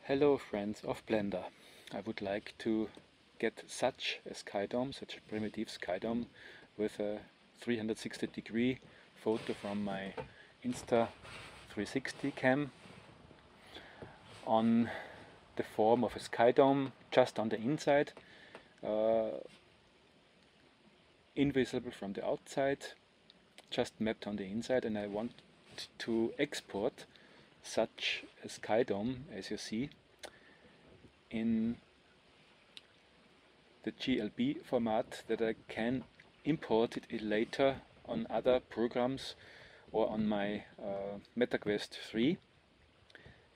Hello friends of Blender. I would like to get such a skydome, such a primitive skydome with a 360-degree photo from my Insta360 cam on the form of a skydome just on the inside, invisible from the outside, just mapped on the inside, and I want to export such a skydome, as you see, in the GLB format, that I can import it later on other programs or on my MetaQuest 3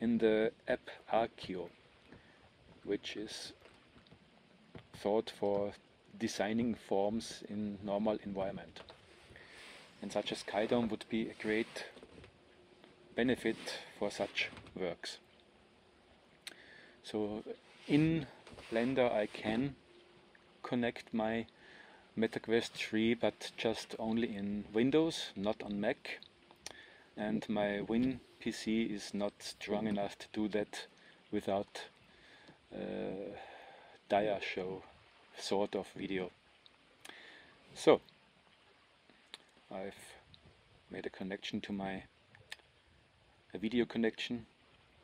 in the app Arkio, which is thought for designing forms in normal environment. And such a skydome would be a great benefit for such works. So in Blender I can connect my MetaQuest 3, but just only in Windows, not on Mac, and my Win PC is not strong enough to do that without dia show sort of video. So I've made a connection to a video connection.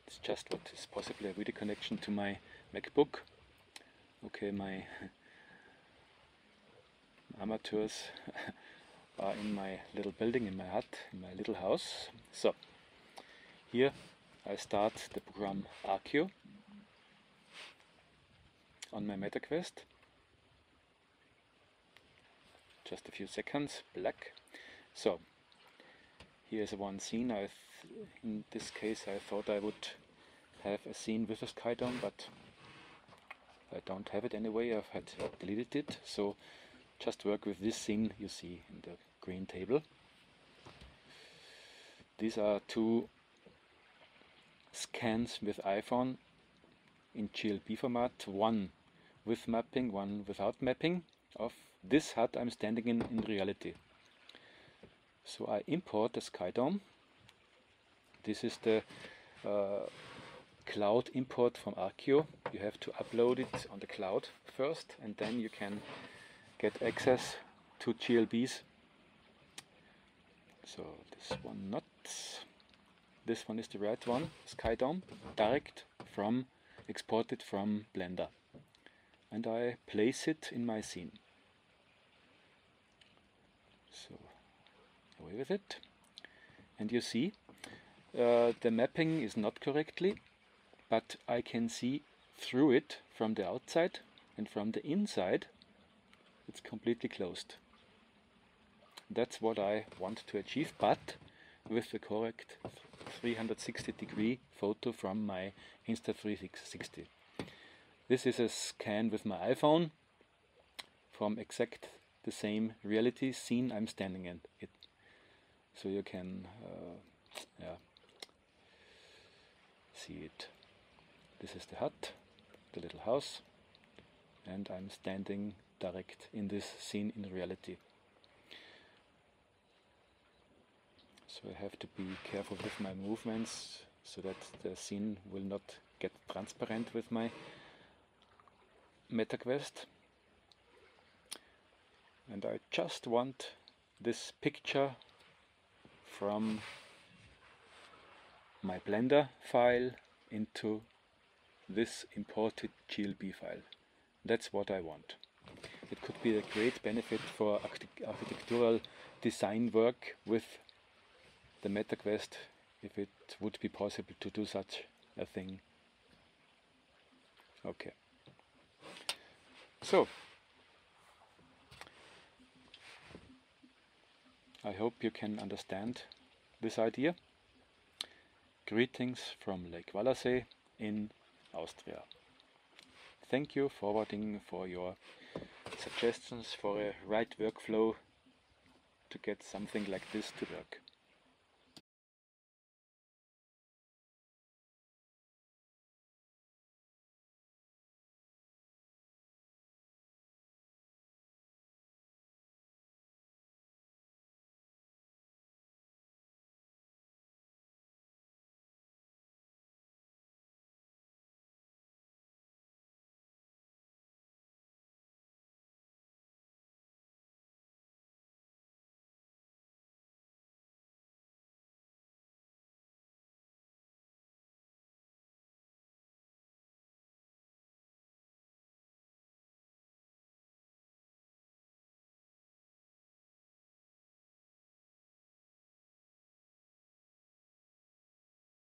It's just what is possibly a video connection to my MacBook. Okay, my amateurs are in my little building, in my hut, in my little house. So here I start the program Arkio on my MetaQuest. Just a few seconds, black. So here's one scene. In this case I thought I would have a scene with a skydome, but I don't have it anyway. I've had deleted it, so just work with this scene you see in the green table. These are two scans with iPhone in GLB format, one with mapping, one without mapping, of this hut I'm standing in reality. So I import the skydome. This is the cloud import from Arkio. You have to upload it on the cloud first, and then you can get access to GLBs. So this one not. This one is the right one, skydome, direct from, exported from Blender. And I place it in my scene. So away with it. And you see the mapping is not correctly, but I can see through it from the outside, and from the inside it's completely closed. That's what I want to achieve, but with the correct 360-degree photo from my Insta360. This is a scan with my iPhone from exact the same reality scene I'm standing in it. So you can see it. This is the hut, the little house, and I'm standing direct in this scene in reality. So I have to be careful with my movements so that the scene will not get transparent with my MetaQuest. And I just want this picture from my Blender file into this imported GLB file. That's what I want. It could be a great benefit for architectural design work with the MetaQuest, if it would be possible to do such a thing. Okay. So I hope you can understand this idea. Greetings from Lake Wallersee in Austria. Thank you forwarding for your suggestions for a right workflow to get something like this to work.